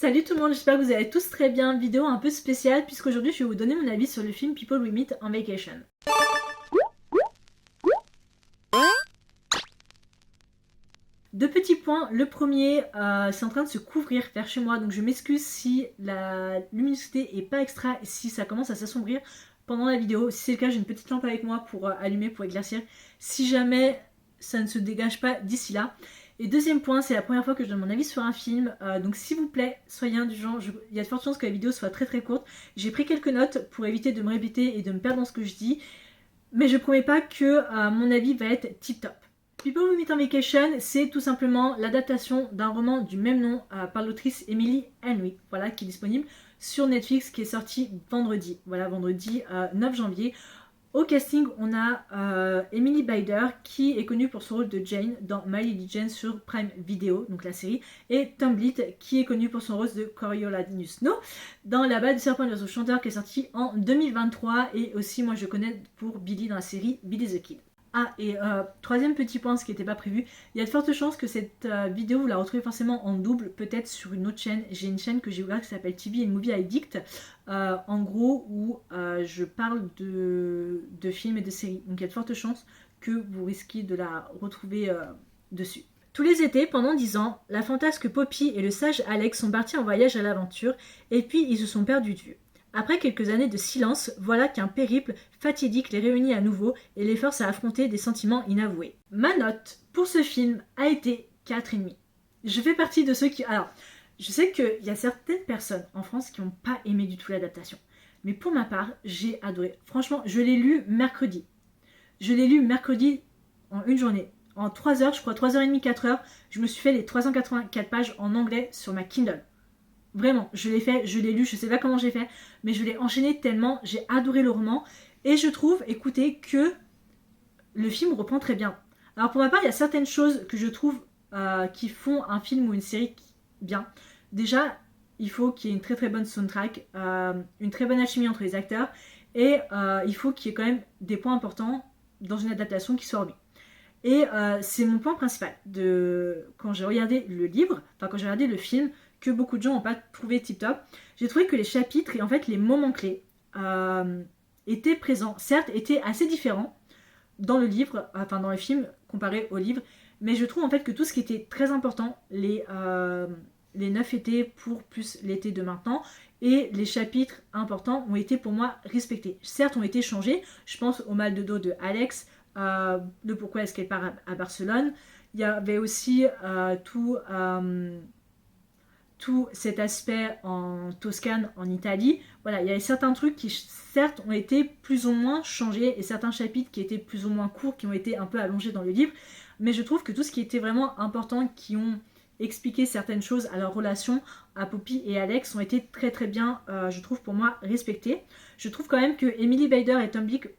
Salut tout le monde, j'espère que vous allez tous très bien. Vidéo un peu spéciale puisqu'aujourd'hui je vais vous donner mon avis sur le film People We Meet on Vacation. Deux petits points. Le premier, c'est en train de se couvrir vers chez moi, donc je m'excuse si la luminosité est pas extra et si ça commence à s'assombrir pendant la vidéo. Si c'est le cas, j'ai une petite lampe avec moi pour allumer, pour éclaircir. Si jamais ça ne se dégage pas d'ici là. Et deuxième point, c'est la première fois que je donne mon avis sur un film, donc s'il vous plaît, soyez indulgents, il y a de fortes chances que la vidéo soit très très courte. J'ai pris quelques notes pour éviter de me répéter et de me perdre dans ce que je dis, mais je promets pas que mon avis va être tip top. People We Meet on Vacation, c'est tout simplement l'adaptation d'un roman du même nom par l'autrice Emily Henry, voilà, qui est disponible sur Netflix, qui est sorti vendredi, voilà, vendredi 9 janvier. Au casting, on a Emily Bider, qui est connue pour son rôle de Jane dans My Lady Jane sur Prime Video, donc la série, et Tom Blitt, qui est connu pour son rôle de Coriolanus Snow dans La Ballade du serpent et de l'oiseau chanteur, qui est sorti en 2023, et aussi moi je connais pour Billy dans la série Billy the Kid. Ah, et troisième petit point, ce qui n'était pas prévu, il y a de fortes chances que cette vidéo, vous la retrouvez forcément en double, peut-être sur une autre chaîne. J'ai une chaîne que j'ai ouverte qui s'appelle TV and Movie Addict, en gros, où je parle de films et de séries. Donc il y a de fortes chances que vous risquiez de la retrouver dessus. Tous les étés, pendant 10 ans, la fantasque Poppy et le sage Alex sont partis en voyage à l'aventure, et puis ils se sont perdus de vue. Après quelques années de silence, voilà qu'un périple fatidique les réunit à nouveau et les force à affronter des sentiments inavoués. Ma note pour ce film a été 4,5. Je fais partie de ceux qui... Alors, je sais qu'il y a certaines personnes en France qui n'ont pas aimé du tout l'adaptation. Mais pour ma part, j'ai adoré. Franchement, je l'ai lu mercredi. Je l'ai lu mercredi en une journée. En 3 heures, je crois 3h30, 4 heures, je me suis fait les 384 pages en anglais sur ma Kindle. Vraiment, je l'ai fait, je l'ai lu, je sais pas comment j'ai fait, mais je l'ai enchaîné tellement, j'ai adoré le roman. Et je trouve, écoutez, que le film reprend très bien. Alors pour ma part, il y a certaines choses que je trouve qui font un film ou une série bien. Déjà, il faut qu'il y ait une très très bonne soundtrack, une très bonne alchimie entre les acteurs, et il faut qu'il y ait quand même des points importants dans une adaptation qui soit remis. Et c'est mon point principal quand j'ai regardé le livre, enfin quand j'ai regardé le film, que beaucoup de gens n'ont pas trouvé tip top. J'ai trouvé que les chapitres et en fait les moments clés étaient présents, certes étaient assez différents dans le livre, enfin dans le film comparé au livre, mais je trouve en fait que tout ce qui était très important, les 9 étés pour plus l'été de maintenant, et les chapitres importants ont été pour moi respectés. Certes ont été changés, je pense au mal de dos de Alex, de pourquoi est-ce qu'elle part à Barcelone. Il y avait aussi tout cet aspect en Toscane, en Italie. Voilà, il y avait certains trucs qui certes ont été plus ou moins changés et certains chapitres qui étaient plus ou moins courts, qui ont été un peu allongés dans le livre. Mais je trouve que tout ce qui était vraiment important, qui ont expliqué certaines choses à leur relation à Poppy et Alex, ont été très très bien, je trouve pour moi, respectés. Je trouve quand même que Emily Bider et Tom Blitt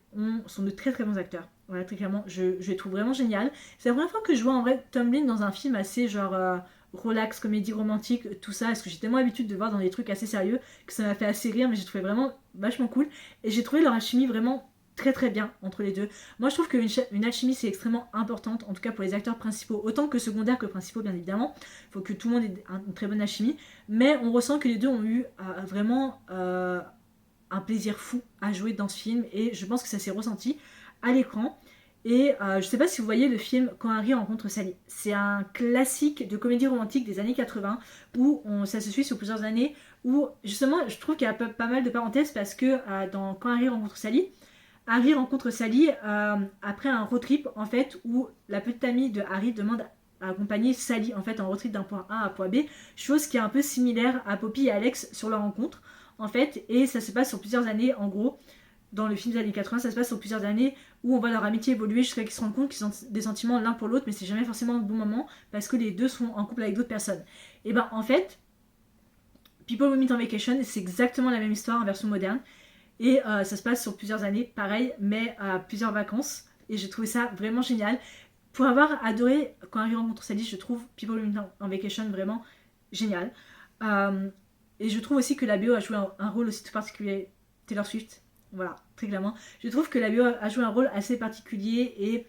sont de très très bons acteurs. Voilà, très clairement, je les trouve vraiment génial. C'est la première fois que je vois en vrai Tom Blitt dans un film assez genre relax, comédie romantique, tout ça, parce que j'ai tellement l'habitude de voir dans des trucs assez sérieux que ça m'a fait assez rire, mais j'ai trouvé vraiment vachement cool. Et j'ai trouvé leur alchimie vraiment très très bien entre les deux. Moi je trouve qu'une alchimie c'est extrêmement importante, en tout cas pour les acteurs principaux, autant que secondaires que principaux bien évidemment. Il faut que tout le monde ait une très bonne alchimie, mais on ressent que les deux ont eu vraiment un plaisir fou à jouer dans ce film, et je pense que ça s'est ressenti à l'écran. Et je sais pas si vous voyez le film Quand Harry rencontre Sally. C'est un classique de comédie romantique des années 80 où ça se suit sur plusieurs années, où justement je trouve qu'il y a pas mal de parenthèses parce que dans Quand Harry rencontre Sally après un road trip en fait, où la petite amie de Harry demande à accompagner Sally en fait en road trip d'un point A à point B, chose qui est un peu similaire à Poppy et Alex sur leur rencontre en fait, et ça se passe sur plusieurs années en gros. Dans le film des années 80, ça se passe sur plusieurs années où on voit leur amitié évoluer jusqu'à qu'ils se rendent compte qu'ils ont des sentiments l'un pour l'autre, mais c'est jamais forcément un bon moment parce que les deux sont en couple avec d'autres personnes. Et ben en fait, People We Meet on Vacation, c'est exactement la même histoire en version moderne. Et ça se passe sur plusieurs années, pareil, mais à plusieurs vacances. Et j'ai trouvé ça vraiment génial. Pour avoir adoré Quand Harry rencontre Sally, je trouve People We Meet on Vacation vraiment génial. Et je trouve aussi que la BO a joué un rôle aussi tout particulier. Taylor Swift. Voilà, très clairement. Je trouve que la BO a joué un rôle assez particulier et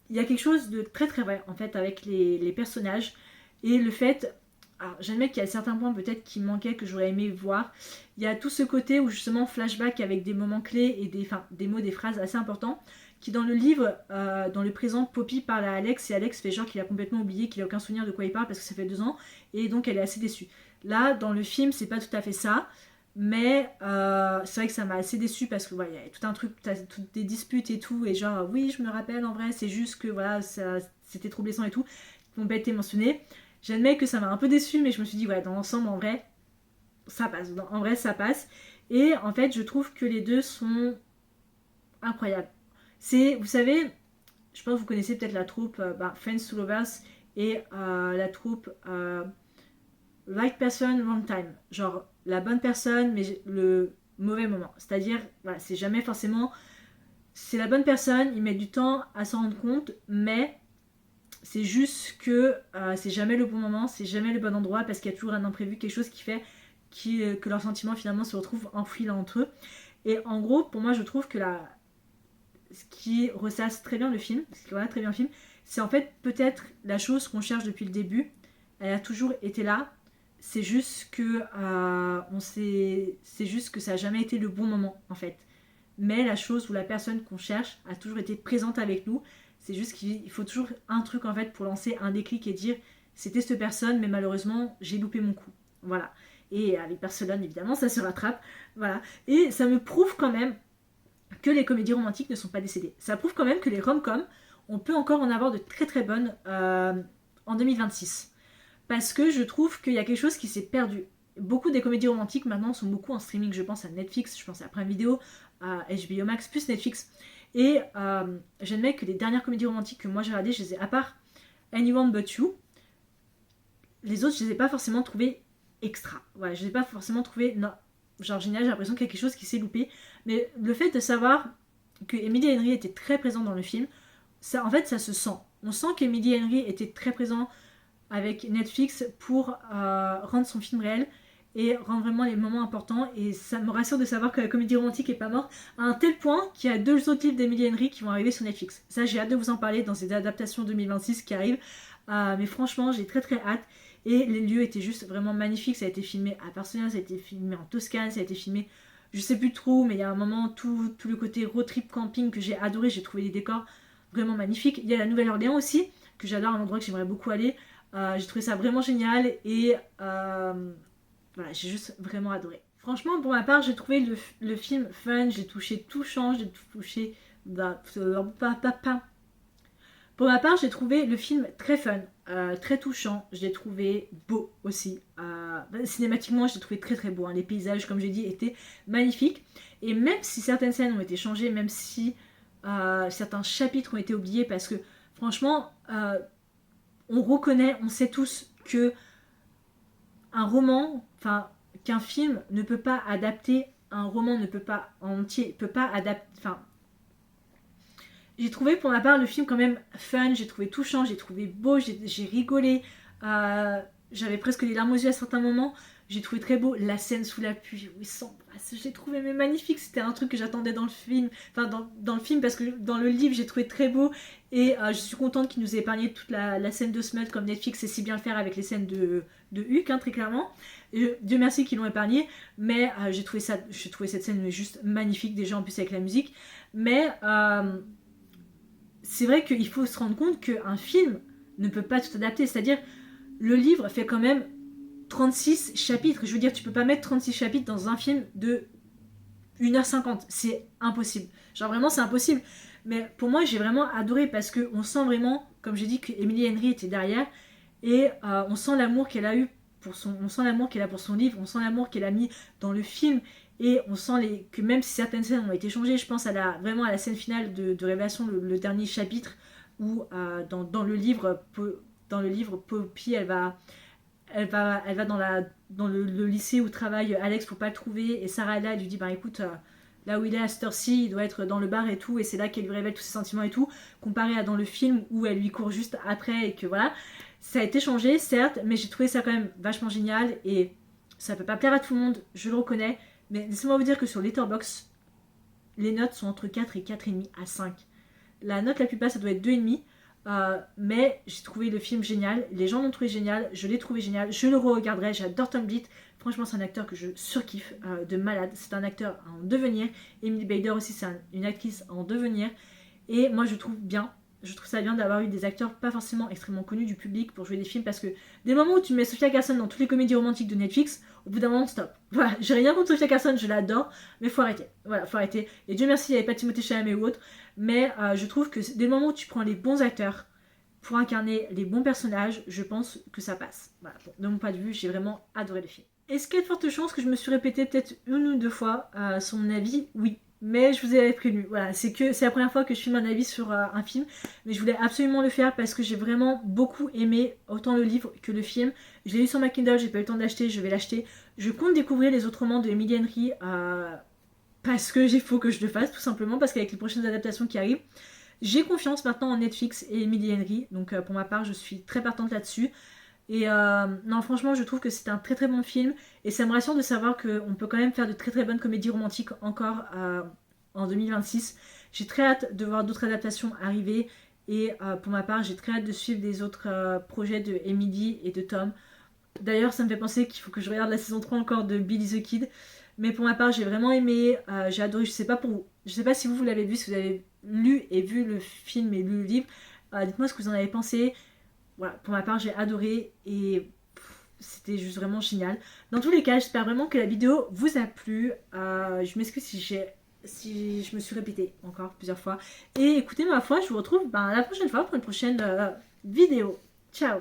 il y a quelque chose de très très vrai en fait avec les personnages et le fait Alors, j'admets qu'il y a certains points peut-être qui manquaient, que j'aurais aimé voir. Il y a tout ce côté où justement flashback avec des moments clés et des mots, des phrases assez importants, qui dans le livre, dans le présent, Poppy parle à Alex et Alex fait genre qu'il a complètement oublié, qu'il a aucun souvenir de quoi il parle parce que ça fait 2 ans et donc elle est assez déçue. Là, dans le film, c'est pas tout à fait ça, mais c'est vrai que ça m'a assez déçue parce que voilà, il y a tout un truc, toutes des disputes et tout, et genre oui, je me rappelle en vrai, c'est juste que voilà, c'était trop blessant et tout, qui n'ont pas été mentionnés. J'admets que ça m'a un peu déçue, mais je me suis dit, ouais, dans l'ensemble, en vrai, ça passe. En vrai, ça passe. Et en fait, je trouve que les deux sont incroyables. C'est, vous savez, je pense que vous connaissez peut-être la troupe Friends to Lovers et la troupe Right Person, Wrong Time. Genre, la bonne personne, mais le mauvais moment. C'est-à-dire, voilà, c'est jamais forcément. C'est la bonne personne, il met du temps à s'en rendre compte, mais c'est juste que c'est jamais le bon moment, c'est jamais le bon endroit parce qu'il y a toujours un imprévu, quelque chose qui fait que leurs sentiments finalement se retrouvent enfouis là entre eux. Et en gros, pour moi, je trouve que ce qui ressasse très bien le film, ce qui regarde très bien le film, c'est en fait peut-être la chose qu'on cherche depuis le début. Elle a toujours été là. C'est juste que c'est juste que ça a jamais été le bon moment en fait. Mais la chose ou la personne qu'on cherche a toujours été présente avec nous. C'est juste qu'il faut toujours un truc en fait pour lancer un déclic et dire c'était cette personne, mais malheureusement j'ai loupé mon coup. Voilà. Et avec Barcelone, évidemment, ça se rattrape. Voilà. Et ça me prouve quand même que les comédies romantiques ne sont pas décédées. Ça prouve quand même que les rom-coms, on peut encore en avoir de très très bonnes en 2026. Parce que je trouve qu'il y a quelque chose qui s'est perdu. Beaucoup des comédies romantiques maintenant sont beaucoup en streaming. Je pense à Netflix, je pense à Prime Video, à HBO Max, plus Netflix. Et j'admets que les dernières comédies romantiques que moi j'ai regardées, je les ai, à part Anyone But You, les autres je les ai pas forcément trouvées extra. Ouais, je les ai pas forcément trouvées, non, genre génial, j'ai l'impression qu'il y a quelque chose qui s'est loupé. Mais le fait de savoir que Emily Henry était très présente dans le film, ça, en fait ça se sent. On sent qu'Emily Henry était très présent avec Netflix pour rendre son film réel et rendre vraiment les moments importants. Et ça me rassure de savoir que la comédie romantique est pas morte à un tel point qu'il y a 2 autres livres d'Emily Henry qui vont arriver sur Netflix. Ça, j'ai hâte de vous en parler dans ces adaptations 2026 qui arrivent. Mais franchement, j'ai très très hâte. Et les lieux étaient juste vraiment magnifiques. Ça a été filmé à Barcelone, ça a été filmé en Toscane, ça a été filmé, je sais plus trop, mais il y a un moment, tout le côté road trip camping que j'ai adoré. J'ai trouvé les décors vraiment magnifiques. Il y a la Nouvelle-Orléans aussi, que j'adore, un endroit que j'aimerais beaucoup aller. J'ai trouvé ça vraiment génial et voilà, j'ai juste vraiment adoré. Franchement, pour ma part, j'ai trouvé le film fun, j'ai touché touchant, j'ai touché. Pour ma part, j'ai trouvé le film très fun, très touchant, je l'ai trouvé beau aussi. Cinématiquement, je l'ai trouvé très très beau. Hein. Les paysages, comme j'ai dit, étaient magnifiques. Et même si certaines scènes ont été changées, même si certains chapitres ont été oubliés, parce que franchement, on reconnaît, on sait tous que un roman, enfin qu'un film ne peut pas adapter, un roman ne peut pas en entier, peut pas adapter, enfin j'ai trouvé pour ma part le film quand même fun, j'ai trouvé touchant, j'ai trouvé beau, j'ai rigolé, j'avais presque les larmes aux yeux à certains moments, j'ai trouvé très beau la scène sous la pluie où ils s'embrassent, j'ai trouvé mais magnifique, c'était un truc que j'attendais dans le film, enfin dans le film parce que dans le livre j'ai trouvé très beau et je suis contente qu'il nous ait épargné toute la scène de Smut comme Netflix sait si bien le faire avec les scènes de Huck, hein, très clairement. Et, Dieu merci qu'ils l'ont épargné, mais j'ai trouvé cette scène mais juste magnifique déjà en plus avec la musique, mais c'est vrai qu'il faut se rendre compte qu'un film ne peut pas tout adapter. C'est-à-dire, le livre fait quand même 36 chapitres. Je veux dire, tu peux pas mettre 36 chapitres dans un film de 1h50. C'est impossible. Genre vraiment, c'est impossible. Mais pour moi, j'ai vraiment adoré parce qu'on sent vraiment, comme j'ai dit, que Emily Henry était derrière. Et on sent l'amour qu'elle a eu on sent l'amour qu'elle a pour son livre, on sent l'amour qu'elle a mis dans le film. Et on sent que même si certaines scènes ont été changées, je pense vraiment à la scène finale de Révélation, le dernier chapitre, où dans le livre, Poppy, elle va dans le lycée où travaille Alex pour pas le trouver, et Sarah elle lui dit bah écoute, là où il est à cette heure-ci, il doit être dans le bar et tout, et c'est là qu'elle lui révèle tous ses sentiments et tout, comparé à dans le film où elle lui court juste après et que voilà, ça a été changé certes, mais j'ai trouvé ça quand même vachement génial et ça peut pas plaire à tout le monde, je le reconnais, mais laissez-moi vous dire que sur Letterboxd, les notes sont entre 4 et 4,5 à 5. La note la plus basse, ça doit être 2,5. Mais j'ai trouvé le film génial, les gens l'ont trouvé génial, je l'ai trouvé génial, je le re-regarderai, j'adore Tom Blyth, franchement c'est un acteur que je surkiffe de malade, c'est un acteur en devenir, Emily Bader aussi c'est une actrice en devenir, et moi je trouve bien, je trouve ça bien d'avoir eu des acteurs pas forcément extrêmement connus du public pour jouer des films, parce que dès le moment où tu mets Sofia Carson dans toutes les comédies romantiques de Netflix, au bout d'un moment stop. Voilà, j'ai rien contre Sofia Carson, je l'adore, mais faut arrêter. Voilà, faut arrêter. Et Dieu merci, il n'y avait pas Timothée Chalamet ou autre, mais je trouve que dès le moment où tu prends les bons acteurs pour incarner les bons personnages, je pense que ça passe. Voilà, bon, de mon point de vue, j'ai vraiment adoré le film. Est-ce qu'il y a de fortes chances que je me suis répété peut-être une ou deux fois sur mon avis? Oui. Mais je vous avais prévenu, voilà, c'est la première fois que je filme un avis sur un film, mais je voulais absolument le faire parce que j'ai vraiment beaucoup aimé autant le livre que le film. Je l'ai lu sur ma Kindle, j'ai pas eu le temps d'acheter, je vais l'acheter. Je compte découvrir les autres romans de Emily Henry parce que il faut que je le fasse tout simplement, parce qu'avec les prochaines adaptations qui arrivent, j'ai confiance maintenant en Netflix et Emily Henry, donc pour ma part je suis très partante là-dessus. Et non, franchement, je trouve que c'est un très très bon film. Et ça me rassure de savoir qu'on peut quand même faire de très très bonnes comédies romantiques encore en 2026. J'ai très hâte de voir d'autres adaptations arriver. Et pour ma part, j'ai très hâte de suivre des autres projets de Emily et de Tom. D'ailleurs, ça me fait penser qu'il faut que je regarde la saison 3 encore de Billy the Kid. Mais pour ma part, j'ai vraiment aimé, j'ai adoré. Je sais pas pour vous. Je sais pas si vous l'avez vu, si vous avez lu et vu le film et lu le livre. Dites-moi ce que vous en avez pensé. Voilà, pour ma part, j'ai adoré et c'était juste vraiment génial. Dans tous les cas, j'espère vraiment que la vidéo vous a plu. Je m'excuse si je me suis répétée encore plusieurs fois. Et écoutez, ma foi, je vous retrouve la prochaine fois pour une prochaine vidéo. Ciao!